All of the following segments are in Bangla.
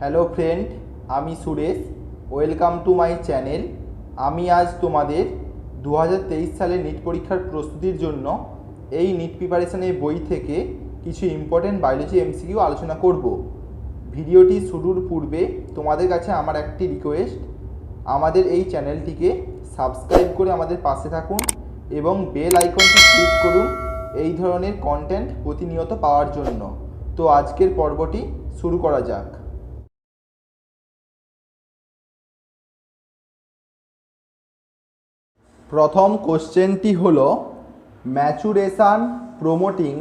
হ্যালো ফ্রেন্ড, আমি Suresh. Welcome to my channel. আমি আজ তোমাদের 2023 সালে নিট পরীক্ষার প্রস্তুতির জন্য এই নিট প্রিপারেশনের বই থেকে কিছু ইম্পর্টেন্ট বায়োলজি এমসিকিউ আলোচনা করব। ভিডিওটি শুরুর পূর্বে তোমাদের কাছে আমার একটি রিকোয়েস্ট, আমাদের এই চ্যানেলটিকে সাবস্ক্রাইব করে আমাদের পাশে থাকুন এবং বেল আইকনটি ক্লিক করুন এই ধরনের কন্টেন্ট প্রতিনিয়ত পাওয়ার জন্য। তো আজকের পর্বটি শুরু করা যাক। প্রথম কোশ্চেনটি হল, maturation promoting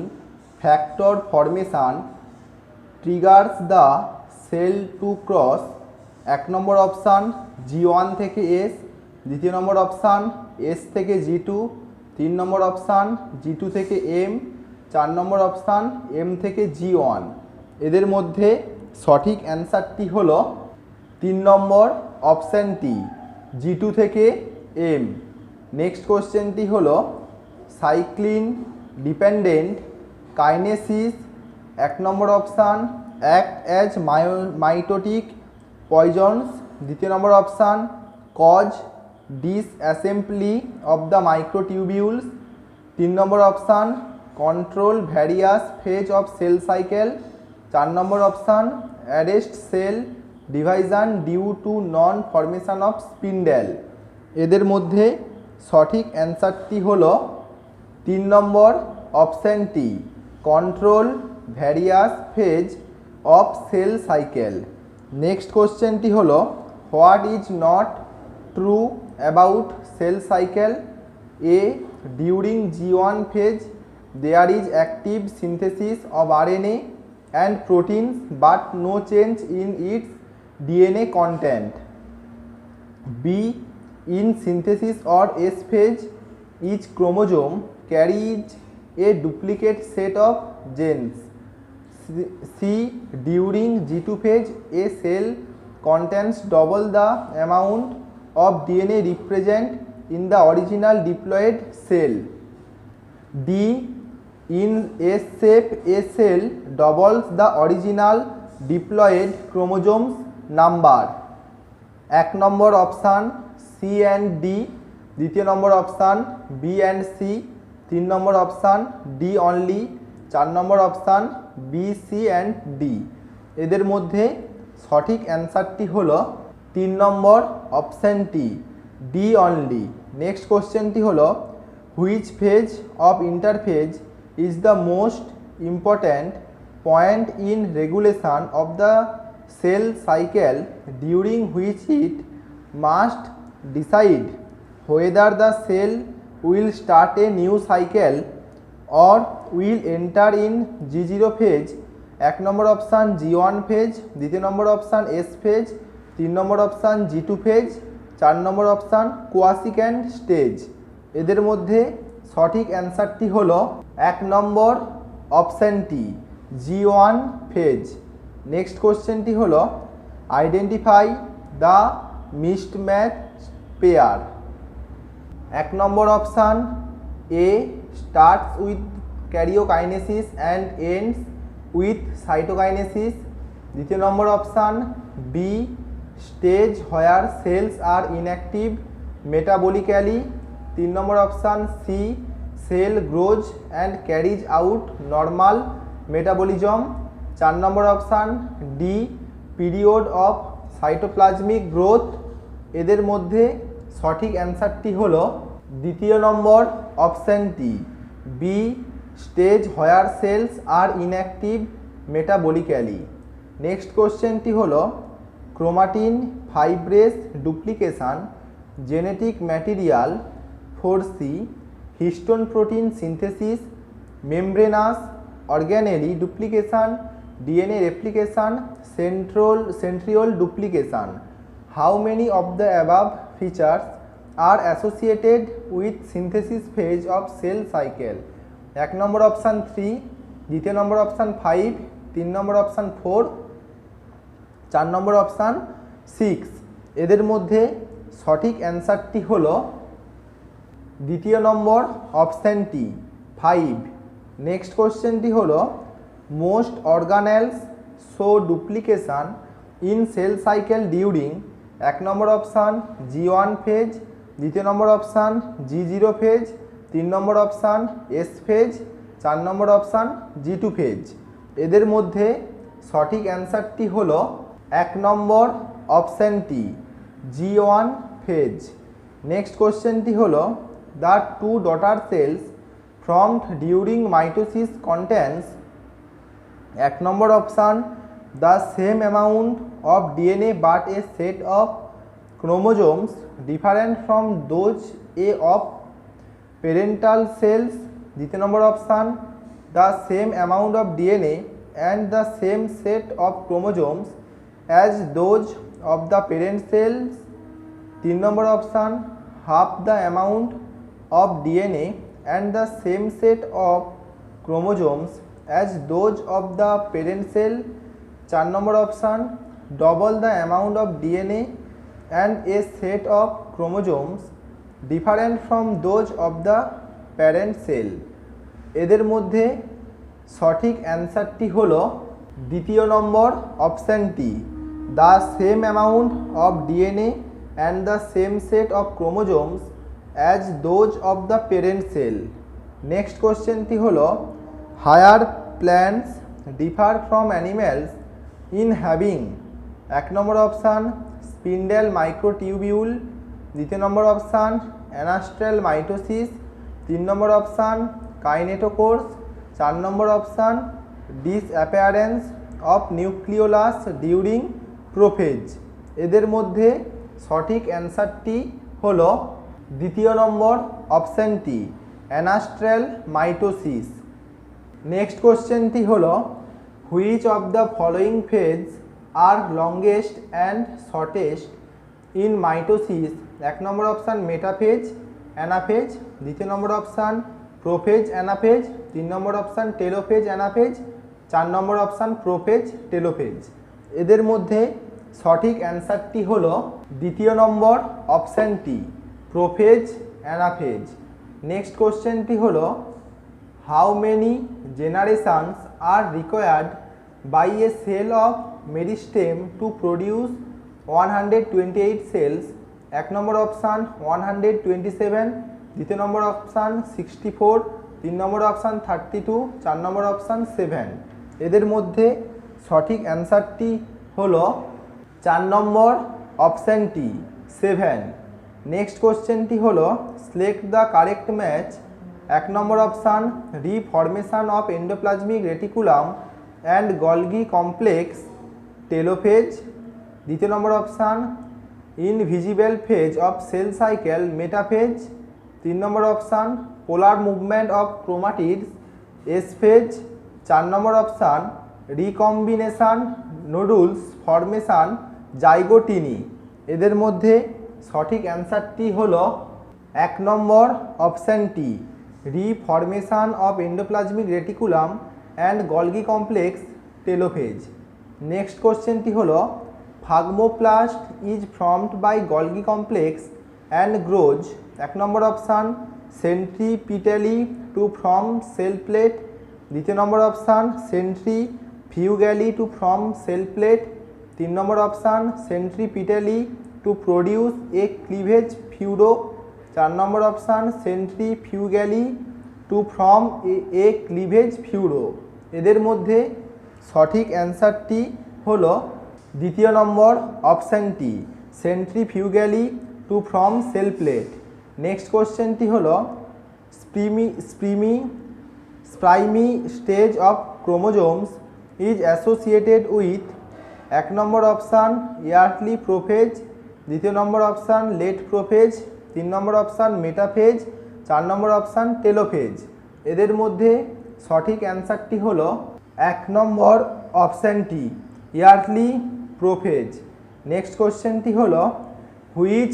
factor formation triggers the cell to cross. 1 নম্বর অপশান G1 থেকে S, দ্বিতীয় নম্বর অপশান S থেকে G2, 3 নম্বর অপশান G2 থেকে M, 4 নম্বর অপশান M থেকে G1। এদের মধ্যে সঠিক অ্যান্সারটি হল 3 নম্বর অপশানটি G2 থেকে M। নেক্সট কোশ্চেনটি হল, সাইক্লিন ডিপেন্ডেন্ট কাইনেসিস 1 নম্বর option act as mitotic poisons, দ্বিতীয় নম্বর option cause disassembly of the microtubules, 3 নম্বর option control various phase of cell cycle, 4 নম্বর option arrest cell division due to non formation of spindle. এদের মধ্যে সঠিক অ্যান্সারটি হল 3 নম্বর অপশানটি control various phase of cell cycle. Next কোশ্চেনটি হল, what is not true about cell cycle? A, during G1 phase there is active synthesis of RNA and proteins but no change in its DNA content. B, in synthesis or S phase, each chromosome carries a duplicate set of genes. C, during G2 phase, a cell contains double the amount of DNA represent in the original diploid cell. D, in S shape, a cell doubles the original diploid chromosomes number. 1 নম্বর অপশান C and D, দ্বিতীয় নম্বর অপশান B and C, 3 নম্বর অপশান D only, 4 নম্বর option B, C and D। এদের মধ্যে সঠিক অ্যান্সারটি হল 3 নম্বর অপশানটি D only। নেক্সট কোশ্চেনটি হল, which phase of interphase is the most important point in regulation of the cell cycle during which it must decide whether the cell will start a new cycle or will enter in G0 phase। 1 নম্বর অপশান G1 phase, দ্বিতীয় নম্বর অপশান S phase, 3 নম্বর অপশান G2 phase, 4 নম্বর অপশান কোয়াসিক্যান্ট স্টেজ। এদের মধ্যে সঠিক অ্যান্সারটি হল 1 নম্বর অপশানটি G1 phase। নেক্সট কোশ্চেনটি হল, আইডেন্টিফাই দ্য মিসম্যাচ পেয়ার। 1 নম্বর option A, starts with karyokinesis and ends with cytokinesis, দ্বিতীয় নম্বর option B, stage where cells are inactive metabolically, 3 নম্বর option C, cell grows and carries out normal metabolism, 4 নম্বর option D, period of cytoplasmic growth. এদের মধ্যে সঠিক অ্যান্সারটি হল দ্বিতীয় নম্বর অপশানটি B, stage where cells are inactive metabolically. Next কোশ্চেনটি হল, chromatin fibres duplication genetic material 4C, histone protein synthesis, membranous organelle duplication, DNA replication, centriole duplication. How many of the above features are associated with synthesis phase of cell cycle? 1 নম্বর অপশান 3, দ্বিতীয় নম্বর অপশান 5, 3 নম্বর অপশান 4, 4 নম্বর অপশান 6। এদের মধ্যে সঠিক অ্যান্সারটি হল দ্বিতীয় নম্বর অপশানটি 5। নেক্সট কোশ্চেনটি হল, most organelles show duplication in cell cycle during 1 নম্বর অপশান G1 ফেজ, 2 নম্বর অপশান G0 ফেজ, 3 নম্বর অপশান S ফেজ, 4 নম্বর অপশান G2 ফেজ। এদের মধ্যে সঠিক অ্যান্সারটি হলো 1 নম্বর অপশানটি G1 ফেজ। নেক্সট কোশ্চেনটি হলো the two daughter cells formed during mitosis contains 1 নম্বর option the same amount of DNA but a set of chromosomes different from those of parental cells, 2 নম্বর option the same amount of DNA and the same set of chromosomes as those of the parent cells, 3 নম্বর option half the amount of DNA and the same set of chromosomes as those of the parent cell, 4 নম্বর option double the amount of DNA and a set of chromosomes different from those of the parent cell। এদের মধ্যে সঠিক অ্যান্সারটি হলো 2 নম্বর অপশানটি the same amount of DNA and the same set of chromosomes as those of the parent cell। Next কোশ্চেনটি হলো higher plants differ from animals in having 1 নম্বর অপশান স্পিন্ডেল মাইক্রোটিউবিউল, 2 নম্বর অপশান অ্যানাস্ট্রাল মাইটোসিস, 3 নম্বর অপশান কাইনেটোকোর্স, 4 নম্বর option disappearance of nucleolus during prophase. এদের মধ্যে সঠিক অ্যান্সারটি হলো 2 নম্বর অপশানটি অ্যানাস্ট্রাল মাইটোসিস। নেক্সট কোশ্চেনটি হলো which of the following phase are longest and shortest in mitosis? 1 নম্বর অপশান মেটাফেজ অ্যানাফেজ, 2 নম্বর অপশান প্রোফেজ অ্যানাফেজ, 3 নম্বর অপশান টেলোফেজ অ্যানাফেজ, 4 নম্বর অপশান প্রোফেজ টেলোফেজ। এদের মধ্যে সঠিক অ্যান্সারটি হলো 2 নম্বর অপশানটি প্রোফেজ অ্যানাফেজ। নেক্সট কোশ্চেনটি হলো how many generations are required by a cell of meristem to produce 128 cells? 1 নম্বর অপশান 127, 2 নম্বর অপশান 64, 3 নম্বর অপশান 32, 4 নম্বর অপশান 7। এদের মধ্যে সঠিক অ্যান্সারটি হলো 4 নম্বর অপশানটি 7। নেক্সট কোশ্চেনটি হলো সিলেক্ট দ্য কারেক্ট ম্যাচ। 1 নম্বর option reformation of endoplasmic reticulum and Golgi complex telophase, 2 নম্বর option invisible phase of cell cycle metaphase, 3 নম্বর option polar movement of chromatids S phase, 4 নম্বর option recombination nodules formation zygotene. এদের মধ্যে সঠিক অ্যান্সারটি হলো 1 নম্বর অপশানটি reformation of endoplasmic reticulum and Golgi complex telophase. Next কোশ্চেনটি হলো phragmoplast is formed by Golgi complex and grows. 1 নম্বর option centripetally to form cell plate, 2 নম্বর option centrifugally to form cell plate, 3 নম্বর option centripetally to produce a cleavage furrow, 4 নম্বর option centrifugally to form a cleavage furrow. এদের মধ্যে সঠিক অ্যান্সারটি হলো 2 নম্বর অপশানটি centrifugally to form cell plate. Next কোশ্চেনটি হলো primary stage of chromosomes is associated with 1 নম্বর অপশান ইয়ার্লি প্রোফেজ, 2 নম্বর অপশান লেট প্রোফেজ, 3 নম্বর অপশান মেটাফেজ, 4 নম্বর অপশান টেলোফেজ। এদের মধ্যে সঠিক অ্যান্সারটি হলো 1 নম্বর অপশানটি ইয়ার্লি প্রোফেজ। নেক্সট কোশ্চেনটি হলো which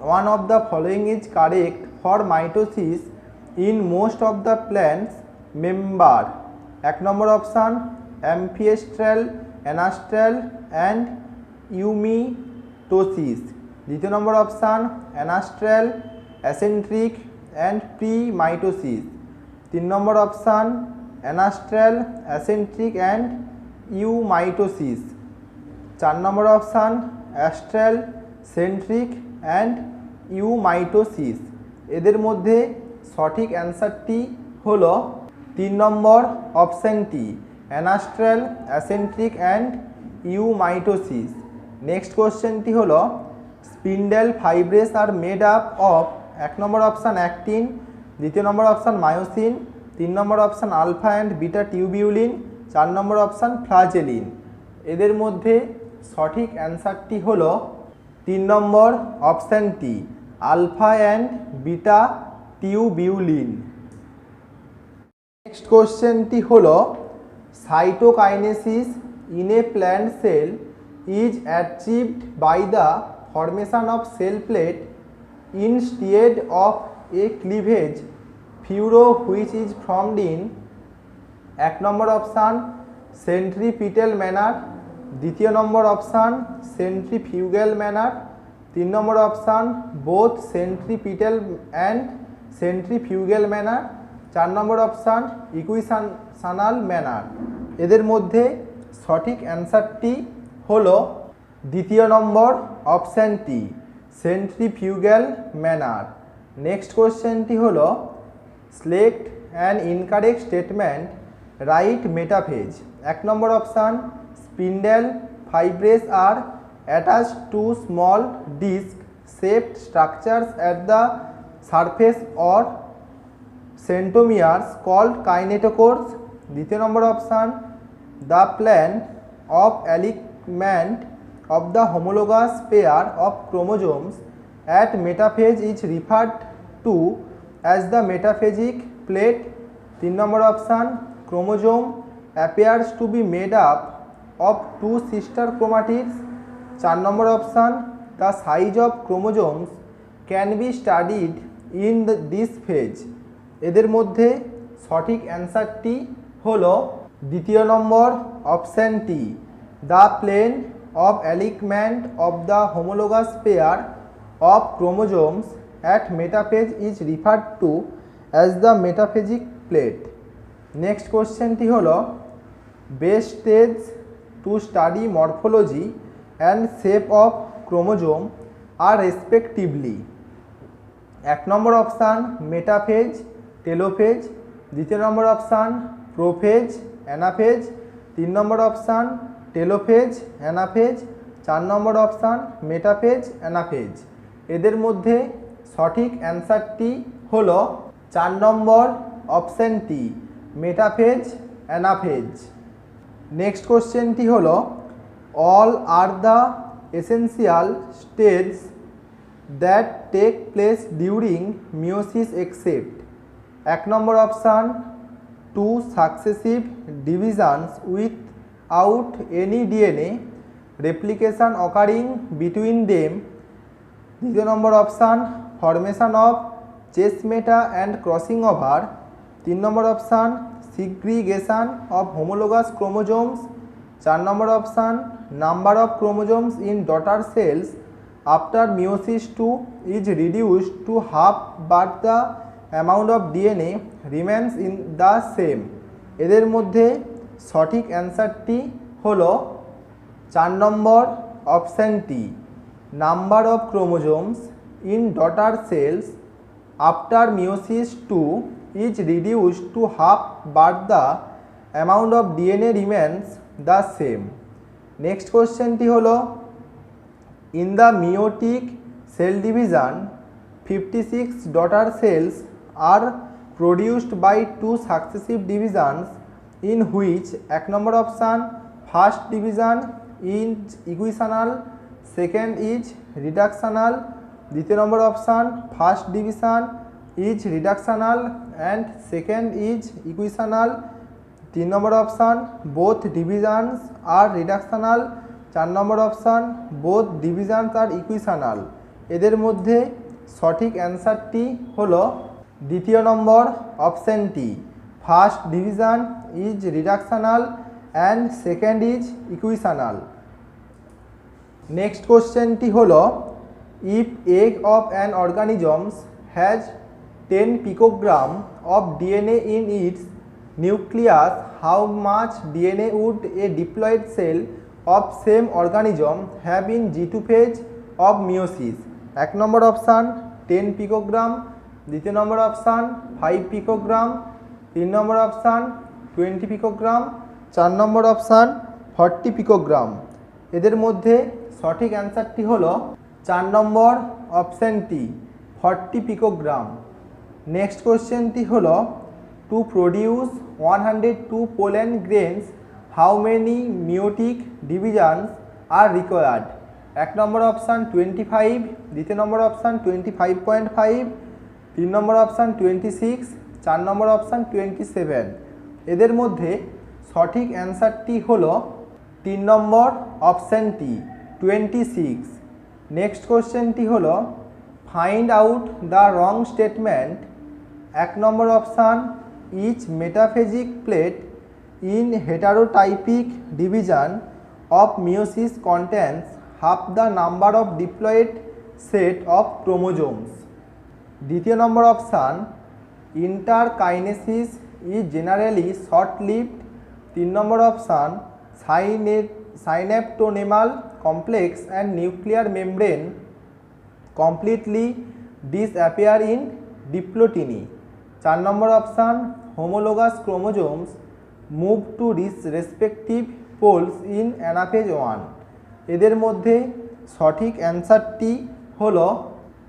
one of the following is correct for mitosis in most of the plants member? 1 নম্বর option amphiastral anastral and eumitosis, 2 নম্বর option anastral acentric and pre mitosis, 3 নম্বর option anastral acentric and eumitosis. 4 নম্বর option astral, centric and eumitosis. এদের মধ্যে সঠিক অ্যান্সারটি হলো 3 নম্বর অপশানটি anastral, acentric and eumitosis. Next কোশ্চেনটি হলো spindle fibres are made up of 1 নম্বর অপশান অ্যাক্টিন, 2 নম্বর অপশান মায়োসিন, 3 নম্বর option alpha and beta tubulin, 4 নম্বর অপশান ফ্লাজেলিন। এদের মধ্যে সঠিক অ্যান্সারটি হলো 3 নম্বর অপশানটি alpha and beta tubulin. Next কোশ্চেনটি হলো cytokinesis in a plant cell is achieved by the formation of cell plate instead of a cleavage furrow which is formed in 1 নম্বর অপশান সেন্ট্রিপিটাল ম্যানার, 2 নম্বর অপশান সেন্ট্রিফিউগাল ম্যানার, 3 নম্বর option both centripetal and centrifugal manner, 4 নম্বর অপশান ইকুইসানাল ম্যানার। এদের মধ্যে সঠিক অ্যান্সারটি হলো 2 নম্বর অপশানটি সেন্ট্রিফিউগাল ম্যানার। নেক্সট কোশ্চেনটি হলো select an incorrect statement, right metaphase. 1 নম্বর option spindle fibres are attached to small disc shaped structures at the surface or centromeres called kinetochores. 2 নম্বর option the plan of alignment of the homologous pair of chromosomes at metaphase is referred to as the metaphasic plate. 3 number option chromosome appears to be made up of 2 sister chromatids. 4 number option the size of chromosomes can be studied in this phase. এদের মধ্যে সঠিক অ্যান্সারটি হলো 2 নম্বর অপশানটি the plane of alignment of the homologous pair of chromosomes at metaphase is referred to as the metaphasic plate. Next questionটি হলো best stage to study morphology and shape of chromosome are respectively 1 নম্বর অপশান মেটাফেজ, টেলোফেজ, 2 নম্বর অপশান প্রোফেজ, অ্যানাফেজ, 3 নম্বর অপশান টেলোফেজ, অ্যানাফেজ, 4 নম্বর অপশান মেটাফেজ, অ্যানাফেজ। এদের মধ্যে সঠিক অ্যান্সারটি হলো 4 নম্বর অপশানটি মেটাফেজ, অ্যানাফেজ। নেক্সট কোশ্চেনটি হলো all are the essential stages that take place during meiosis except 1 নম্বর option 2 successive divisions with out any DNA replication occurring between them. 2 নম্বর option formation of chesmata and crossing over. 3 নম্বর option segregation of homologous chromosomes. 4 নম্বর option number of chromosomes in daughter cells after meiosis 2 is reduced to half but the amount of DNA remains in the same. এদের মধ্যে সঠিক অ্যান্সারটি হলো 4 নম্বর অপশানটি number of chromosomes in daughter cells after meiosis 2 is reduced to half but the amount of DNA remains the same. Next কোশ্চেনটি হলো in the meiotic cell division 56 daughter cells are produced by 2 successive divisions in which 1 number option first division is equisenal, second is reductional, 2 number option first division is reductional and second is equisenal, 3 number option both divisions are reductional, 4 number option both divisions are equisenal. এদের মধ্যে সঠিক অ্যান্সারটি হলো 2 নম্বর অপশানটি first division is reductional and second is equisenal. Next questionটি হলো if egg of an organism has 10 picogram of DNA in its nucleus, how much DNA would a diploid cell of same organism have in G2 phase of meiosis? 1 নম্বর অপশান 10 পিকোগ্রাম, দ্বিতীয় নম্বর অপশান 5 পিকোগ্রাম, 3 নম্বর অপশান 20 পিকোগ্রাম, 4 নম্বর অপশান 40 পিকোগ্রাম। এদের মধ্যে সঠিক অ্যান্সারটি হলো 4 নম্বর অপশানটি 40 পিকোগ্রাম। নেক্সট কোশ্চেনটি হলো to produce 102 pollen grains how many meiotic divisions are required? 1 নম্বর অপশান 25, দ্বিতীয় নম্বর অপশান 25.5, 3 নম্বর অপশান 26, 4 নম্বর অপশান 27। এদের মধ্যে সঠিক অ্যান্সারটি হলো 3 নম্বর অপশানটি 26। নেক্সট কোশ্চেনটি হলো find out the wrong statement. 1 নম্বর option each metaphasic plate in heterotypic division of meiosis contains half the number of diploid set of chromosomes. দ্বিতীয় নম্বর option interkinesis is generally short-lived. 3 নম্বর option synaptonemal complex and nuclear membrane completely disappear in diploteny. 4 নম্বর option homologous chromosomes move to respective poles in anaphase 1. এদের মধ্যে সঠিক অ্যান্সারটি হলো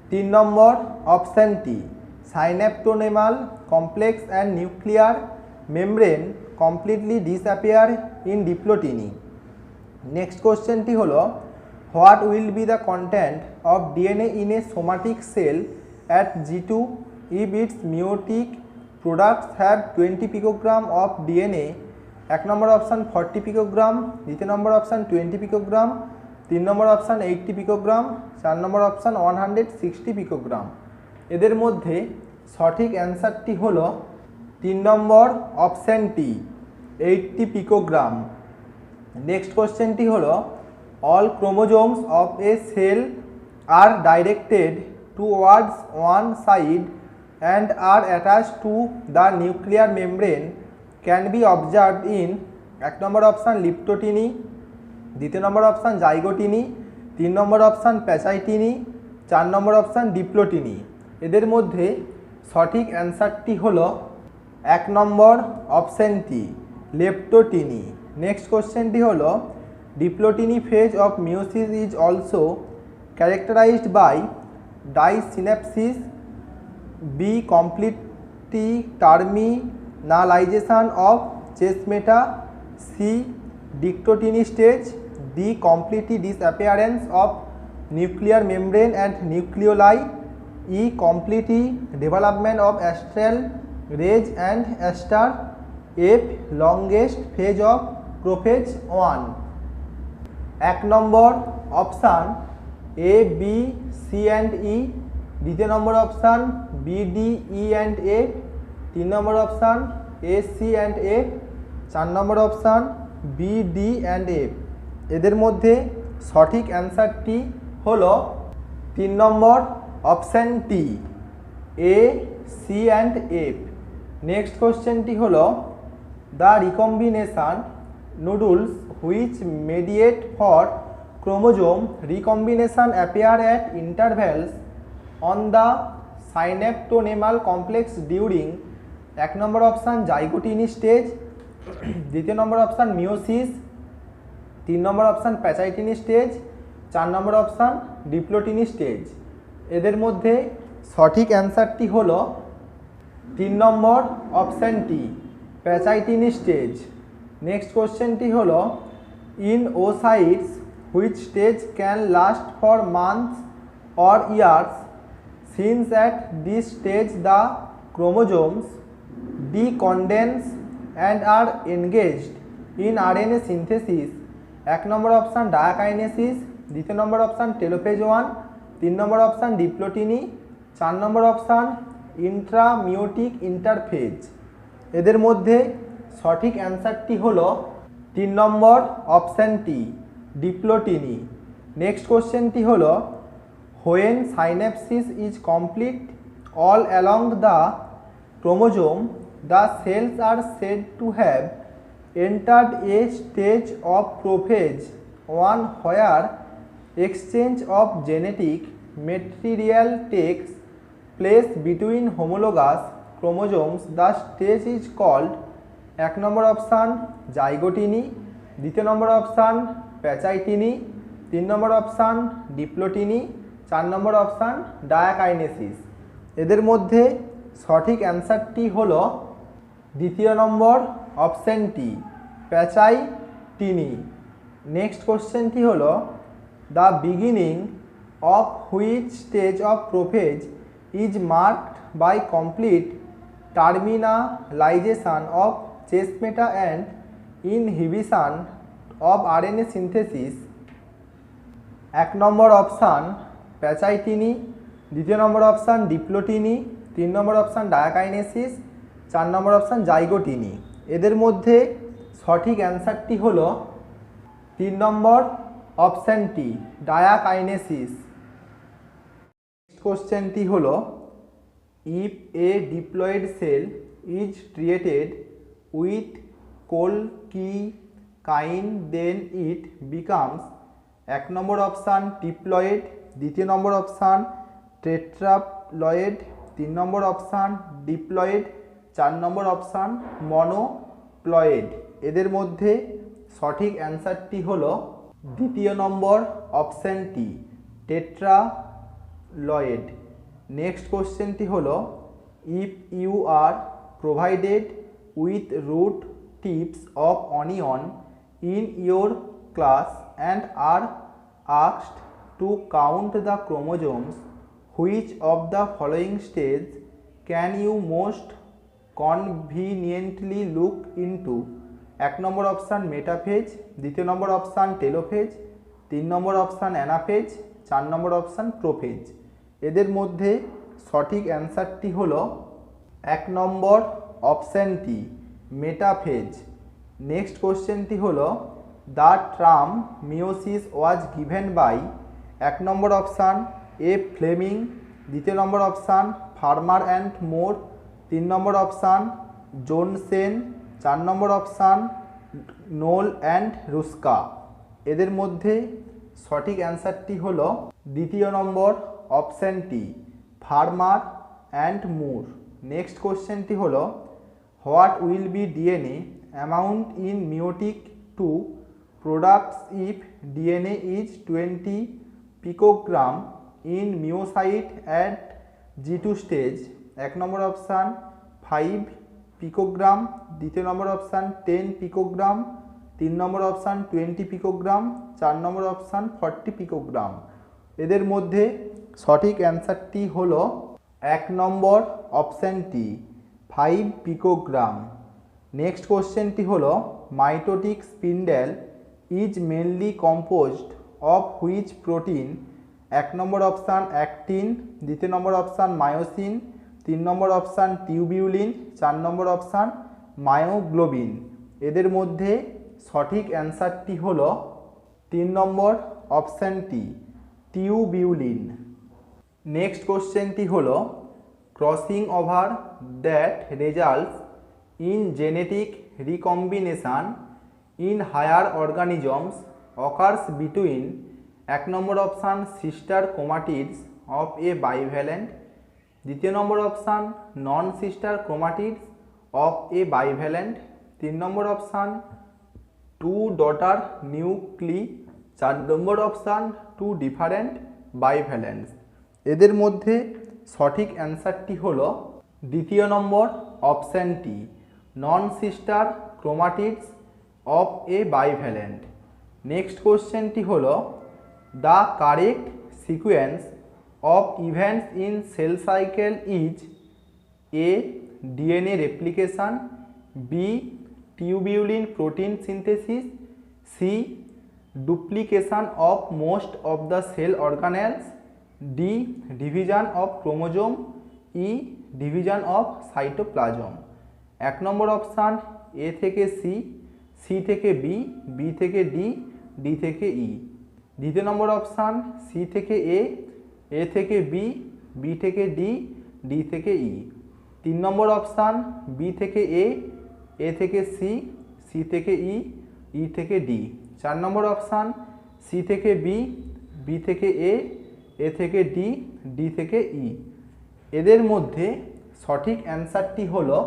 3 নম্বর অপশানটি synaptonemal complex and nuclear membrane completely disappear in diplotene. Next কোশ্চেনটি হলো what will be the content of DNA in a somatic cell at G2 if its meiotic products have 20 picogram of DNA? 1 নম্বর অপশান 40 পিকোগ্রাম, দ্বিতীয় নম্বর অপশান 20 পিকোগ্রাম, 3 নম্বর অপশান 80 পিকোগ্রাম, 4 নম্বর অপশান 160 পিকোগ্রাম। এদের মধ্যে সঠিক অ্যান্সারটি হলো 3 নম্বর অপশানটি 80 পিকোগ্রাম। নেক্সট কোশ্চেনটি হলো all chromosomes of a cell are directed towards one side and are attached to the nuclear membrane can be observed in 1 নম্বর অপশান লিপ্টোটিনি, দ্বিতীয় নম্বর অপশান জাইগোটিনি, 3 নম্বর অপশান প্যাচাইটিনি, 4 নম্বর অপশান ডিপ্লোটিনি। এদের মধ্যে সঠিক অ্যান্সারটি হলো 1 নম্বর অপশানটি লেপ্টোটিনি। নেক্সট কোশ্চেনটি হলো diplotene phase of meiosis is also characterized by desynapsis, B completely terminalization of chesmata, C dictotiny stage, D complete disappearance of nuclear membrane and nucleoli, E complete development of astral rays and aster, F longest phase of prophase 1. 1 নম্বর অপশান A, B, C and E, দ্বিতীয় নম্বর option B, D, E and F, 3 নম্বর option A, C and F, 4 নম্বর option B, D and F. এদের মধ্যে সঠিক অ্যান্সারটি হলো 3 নম্বর অপশানটি A, C and F. Next কোশ্চেনটি হলো the recombination nodules which mediate for chromosome recombination appear at intervals on the synaptonemal complex during 1 নম্বর অপশান জাইগোটিনি স্টেজ, দ্বিতীয় নম্বর অপশান মিওসিস, 3 নম্বর অপশান প্যাচাইটিনি স্টেজ, 4 নম্বর অপশান ডিপ্লোটিনি স্টেজ। এদের মধ্যে সঠিক অ্যান্সারটি হলো 3 নম্বর অপশানটি প্যাচাইটিনি স্টেজ। নেক্সট কোশ্চেনটি হলো in oocytes which stage can last for months or years, since at this stage the chromosomes decondense and are engaged in RNA synthesis? 1 নম্বর অপশান ডায়াকাইনেসিস, দ্বিতীয় নম্বর অপশান টেলোফেজ 1, 3 নম্বর অপশান ডিপ্লোটিনি, 4 নম্বর অপশান ইন্ট্রামিওটিক ইন্টারফেজ। এদের মধ্যে সঠিক অ্যান্সারটি হলো 3 নম্বর অপশানটি ডিপ্লোটিনি। নেক্সট কোশ্চেনটি হলো when synapsis is complete all along the chromosome, the cells are said to have entered a stage of prophase one where exchange of genetic material takes place between homologous chromosomes, the stage is called 1 নম্বর অপশান জাইগোটিনি, 2 নম্বর অপশান প্যাচাইটিনি, 3 নম্বর অপশান ডিপ্লোটিনি, 4 নম্বর অপশান ডায়াকাইনেসিস। এদের মধ্যে সঠিক অ্যান্সারটি হলো 2 নম্বর অপশানটি প্যাচাইটিনি। নেক্সট কোশ্চেনটি হলো the beginning of which stage of prophase is marked by complete terminalization of chiasmata and inhibition of RNA synthesis. 1 নম্বর অপশান প্যাচাইটিনি, 2 নম্বর অপশান ডিপ্লোটিনি, 3 নম্বর অপশান ডায়াকাইনেসিস, 4 নম্বর অপশান জাইগোটিনি। এদের মধ্যে সঠিক অ্যান্সারটি হলো 3 নম্বর অপশানটি ডায়াকাইনেসিস। নেক্সট কোশ্চেনটি হলো if a diploid cell is treated with colchicine then it becomes. 1 নম্বর অপশান টিপ্লয়েড, 2 নম্বর অপশান টেট্রাপ্লয়েড, 3 নম্বর অপশান ডিপ্লয়েড, 4 নম্বর অপশান মনোপ্লয়েড। এদের মধ্যে সঠিক অ্যান্সারটি হলো 2 নম্বর অপশানটি টেট্রালয়েড। নেক্সট কোশ্চেনটি হলো if you are provided with root tips of onion in your class and are asked to count the chromosomes, which of the following stage can you most conveniently look into? 1 নম্বর অপশান মেটাফেজ, 2 নম্বর অপশান টেলোফেজ, 3 নম্বর অপশান অ্যানাফেজ, 4 নম্বর অপশান প্রোফেজ। এদের মধ্যে সঠিক অ্যান্সারটি হলো 1 নম্বর অপশানটি মেটাফেজ। নেক্সট কোশ্চেনটি হলো the term meiosis was given by. 1 নম্বর অপশান এ ফ্লেমিং, 2 নম্বর অপশান ফার্মার অ্যান্ড মোর, 3 নম্বর অপশান জোনসেন, 4 নম্বর অপশান নোল অ্যান্ড রুস্কা। এদের মধ্যে সঠিক অ্যান্সারটি হলো 2 নম্বর অপশানটি ফার্মার অ্যান্ড মোর। নেক্সট কোশ্চেনটি হলো what will be DNA amount in meiotic two products if DNA is 20 picogram in myocyte at G2 stage। 1 নম্বর অপশান 5 পিকোগ্রাম, 2 নম্বর অপশান 10 পিকোগ্রাম, 3 নম্বর অপশান 20 পিকোগ্রাম, 4 নম্বর অপশান 40 পিকোগ্রাম। এদের মধ্যে সঠিক অ্যান্সারটি হলো 1 নম্বর অপশানটি 5 পিকোগ্রাম। নেক্সট কোশ্চেনটি হলো mitotic spindle is mainly composed of which protein. 1 নম্বর অপশান অ্যাক্টিন, 2 নম্বর অপশান মায়োসিন, 3 নম্বর অপশান টিউবিউলিন, 4 নম্বর অপশান মায়োগ্লোবিন। এদের মধ্যে সঠিক অ্যান্সারটি হলো 3 নম্বর অপশানটি টিউবিউলিন। নেক্সট কোশ্চেনটি হলো crossing over that results in genetic recombination in higher organisms occurs between 1 নম্বর option sister chromatids of a bivalent, 2 নম্বর option non sister chromatids of a bivalent, 3 নম্বর অপশান 2 ডটার নিউক্লি, 4 নম্বর অপশান 2 ডিফারেন্ট bivalents। এদের মধ্যে সঠিক অ্যান্সারটি হলো 2 নম্বর অপশানটি non sister chromatids of a bivalent। Next কোশ্চেনটি হলো the correct sequence of events in cell cycle is A DNA replication, B tubulin protein synthesis, C duplication of most of the cell organelles, D division of chromosome, E division of cytoplasm. 1 নম্বর অপশান এ থেকে সি, সি থেকে বি, বি থেকে ডি, ডি থেকে ই। 2 নম্বর অপশান সি থেকে এ থেকে বি, বি থেকে ডি, ডি থেকে ই। 3 নম্বর অপশান বি থেকে এ থেকে সি, সি থেকে ই, ই থেকে ডি। 4 নম্বর অপশান সি থেকে বি, বি থেকে এ, এ থেকে ডি, ডি থেকে ই। এদের মধ্যে সঠিক অ্যান্সারটি হলো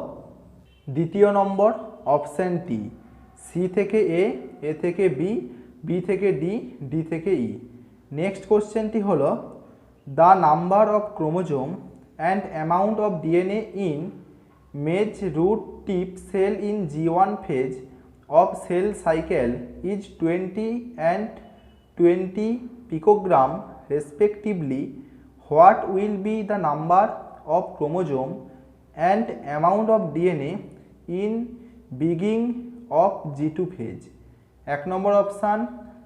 দ্বিতীয় নম্বর অপশানটি, সি থেকে এ, এ থেকে বি, বি থেকে ডি, ডি থেকে ই। নেক্সট কোশ্চেনটি হলো the number of chromosome and amount of DNA in maize root tip cell in G1 phase of cell cycle is 20 and 20 picogram respectively. What will be the number of chromosome and amount of DNA in beginning of G2 phase? এক নম্বর অপশান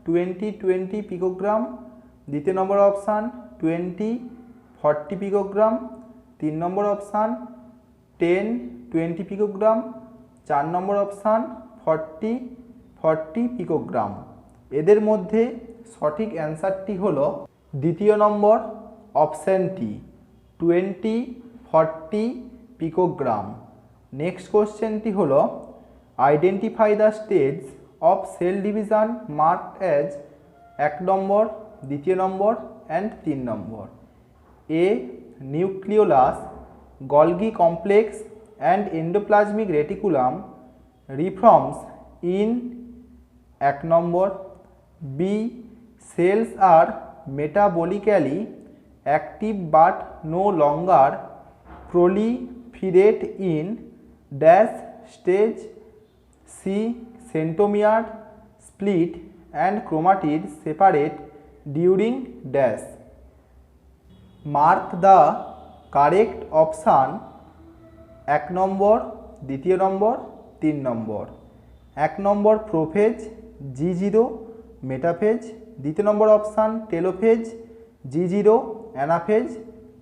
20 পিকোগ্রাম, দ্বিতীয় নম্বর অপশান 40 পিকোগ্রাম, তিন নম্বর অপশান 10-20 পিকোগ্রাম, চার নম্বর অপশান 40 পিকোগ্রাম। এদের মধ্যে সঠিক অ্যান্সারটি হলো দ্বিতীয় নম্বর অপশানটি 20-40 পিকোগ্রাম। নেক্সট কোশ্চেনটি হলো identify the stage of cell division marked as এক নম্বর, দ্বিতীয় নম্বর অ্যান্ড তিন নম্বর। A nucleolus, Golgi complex and endoplasmic reticulum reforms in এক নম্বর। B cells are metabolically active but no longer proliferate in dash stage। C centromere split and chromatid separate during dash। Mark the correct option এক নম্বর, দ্বিতীয় নম্বর, তিন নম্বর। এক নম্বর প্রোফেজ G0 মেটাফেজ, দ্বিতীয় নম্বর অপশান টেলোফেজ G0 অ্যানাফেজ,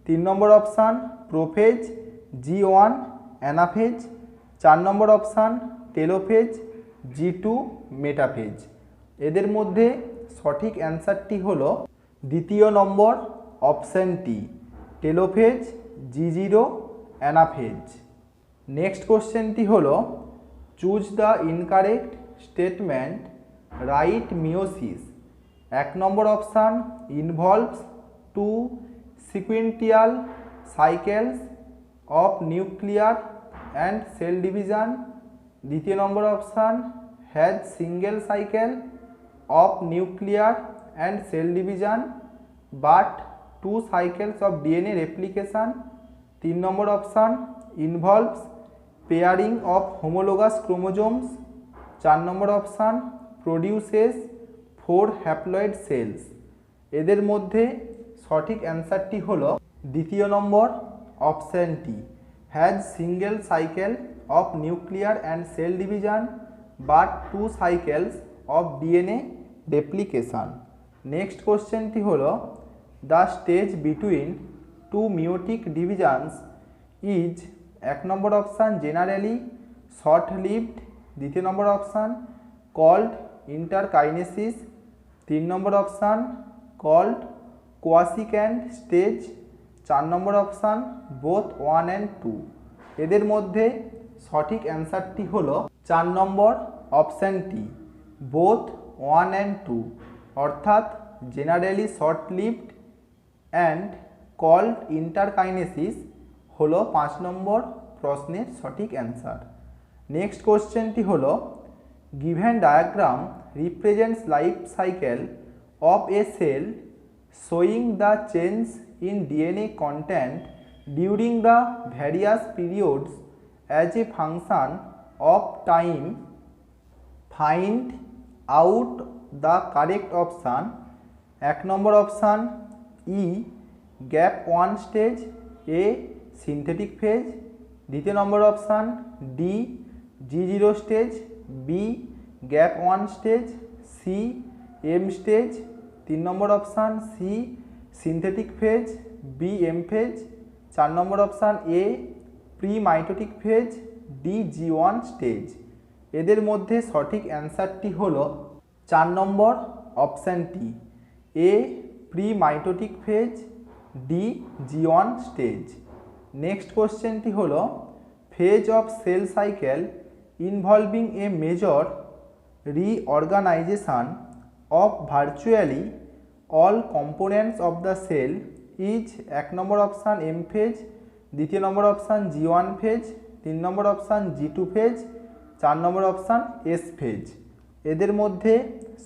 তিন নম্বর অপশান প্রোফেজ G1 অ্যানাফেজ, চার নম্বর অপশান টেলোফেজ G2 মেটাফেজ। এদের মধ্যে সঠিক অ্যান্সারটি হলো দ্বিতীয় নম্বর অপশানটি টেলোফেজ G0 অ্যানাফেজ। নেক্সট কোশ্চেনটি হলো choose the incorrect statement right meiosis. এক নম্বর option involves 2 sequential cycles of nuclear and cell division, দ্বিতীয় নম্বর option has single cycle of nuclear and cell division but 2 cycles of DNA replication, তিন নম্বর option involves pairing of homologous chromosomes, চার নম্বর অপশান প্রডিউসেস 4 হ্যাপ্লয়েড সেলস। এদের মধ্যে সঠিক অ্যান্সারটি হলো দ্বিতীয় নম্বর অপশানটি has single cycle of nuclear and cell division but 2 cycles of DNA replication. Next কোশ্চেনটি হলো the stage between two meiotic divisions is এক নম্বর অপশান জেনারেলি শর্ট লিভড, দ্বিতীয় নম্বর অপশান কল্ড ইন্টারকাইনেসিস, তিন নম্বর অপশান কল্ড কোয়াসিক্যান্ট স্টেজ, চার নম্বর অপশান বোথ 1 and 2। এদের মধ্যে সঠিক অ্যান্সারটি হলো চার নম্বর অপশানটি বোথ 1 and 2, অর্থাৎ generally short lived and called interkinesis হলো 5 নম্বর প্রশ্নের সঠিক অ্যান্সার। নেক্সট কোশ্চেনটি হলো given diagram represents life cycle of a cell showing the change in DNA content during the various periods as a function of time. Find out the correct option. এক নম্বর option E gap 1 stage, A synthetic phase, দ্বিতীয় নম্বর option D G0 stage, B gap 1 stage, C M stage, তিন নম্বর option C synthetic phase, B M phase, চার নম্বর option A pre mitotic phase, D G1 stage. এদের মধ্যে সঠিক অ্যান্সারটি হলো চার নম্বর অপশানটি A pre mitotic phase, D G1 stage. Next কোশ্চেনটি হলো phase of cell cycle involving a major reorganisation of virtually all components of the cell is 1 নম্বর অপশান M phase, 2 নম্বর অপশান G1 phase, 3 নম্বর অপশান G2 phase, 4 নম্বর অপশান S phase। এদের মধ্যে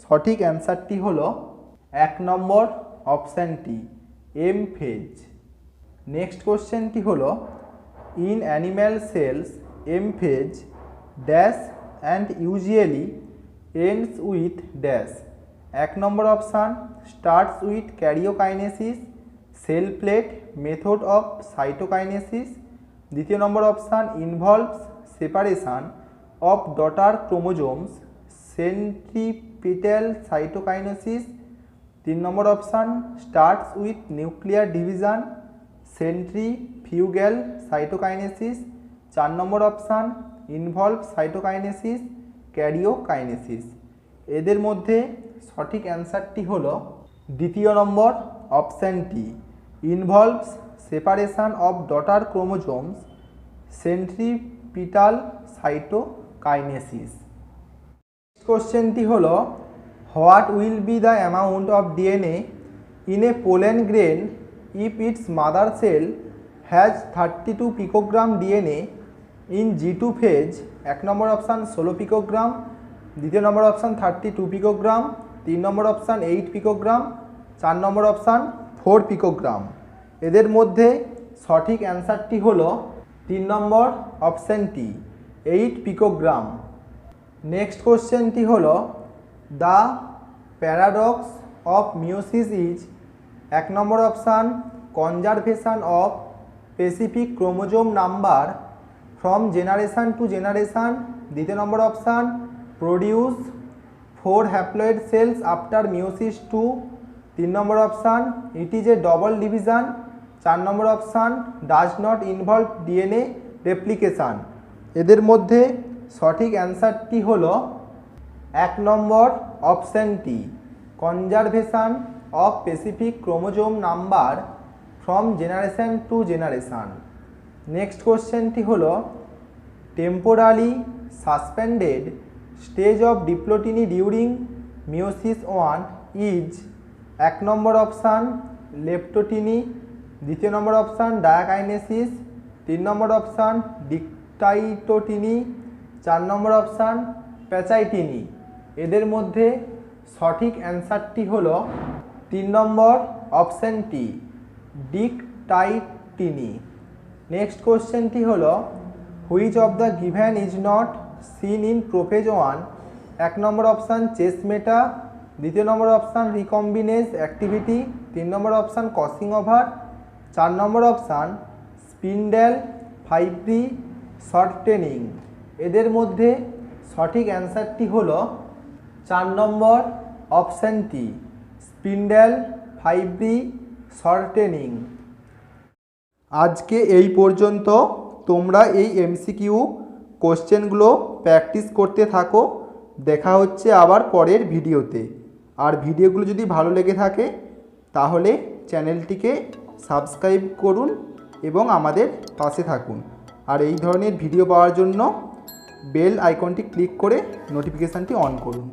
সঠিক অ্যান্সারটি হলো 1 নম্বর অপশানটি M phase। নেক্সট কোশ্চেনটি হলো in animal cells M phase dash and usually ends with dash. 1 নম্বর option starts with karyokinesis, cell plate, method of cytokinesis. 2 নম্বর option involves separation of daughter chromosomes, centripetal cytokinesis. 3 নম্বর option starts with nuclear division, centrifugal cytokinesis. 4 নম্বর অপশান ইনভলভ সাইটোকাইনেসিস, ক্যারিওকাইনেসিস। এদের মধ্যে সঠিক অ্যান্সারটি হলো 2 নম্বর অপশানটি involves separation of daughter chromosomes, centripetal cytokinesis. কোশ্চেনটি হলো what will be the amount of DNA in a pollen grain if its mother cell has 32 picogram DNA in G2 phase. 1 নম্বর অপশান 16 পিকোগ্রাম, 2 নম্বর অপশান 32 পিকোগ্রাম, 3 নম্বর অপশান 8 পিকোগ্রাম, 4 নম্বর অপশান 4 পিকোগ্রাম। এদের মধ্যে সঠিক অ্যান্সারটি হলো 3 নম্বর অপশানটি 8 পিকোগ্রাম। নেক্সট কোশ্চেনটি হলো the paradox of meiosis is. 1 নম্বর option conservation of specific chromosome number from generation to generation. 2 নম্বর option produce 4 haploid cells after meiosis 2। 3 নম্বর option it is a double division. 4 নম্বর option does not involve DNA replication. এদের মধ্যে সঠিক অ্যান্সারটি হলো 1 নম্বর অপশানটি conservation of specific chromosome number from generation to generation. Next কোশ্চেনটি হলো temporally suspended stage of diplotene during meiosis 1 is. 1 নম্বর অপশান লেপ্টোটিনি, 2 নম্বর অপশান ডায়াকাইনেসিস, 3 নম্বর অপশান ডিকটাইটোটিনি, 4 নম্বর অপশান প্যাচাইটিনি। এদের মধ্যে সঠিক অ্যান্সারটি হলো 3 নম্বর অপশানটি ডিকটাইটিনি। নেক্সট কোশ্চেনটি হলো which of the given is not seen in prophase 1। 1 নম্বর অপশান চেসমেটা, 2 নম্বর অপশান রিকম্বিনেজ অ্যাক্টিভিটি, 3 নম্বর অপশান ক্রসিং ওভার, 4 নম্বর অপশান স্পিন্ডেল ফাইব্রি শর্টেনিং। এদের মধ্যে সঠিক অ্যান্সারটি হলো 4 নম্বর অপশানটি স্পিন্ডেল ফাইব্রি শর্টেনিং। আজকে এই পর্যন্ত। তোমরা এই এমসিকিউ কোশ্চেনগুলো প্র্যাকটিস করতে থাকো। দেখা হচ্ছে আবার পরের ভিডিওতে। আর ভিডিওগুলো যদি ভালো লেগে থাকে তাহলে চ্যানেলটিকে সাবস্ক্রাইব করুন এবং আমাদের পাশে থাকুন। আর এই ধরনের ভিডিও পাওয়ার জন্য বেল আইকনটি ক্লিক করে নোটিফিকেশানটি অন করুন।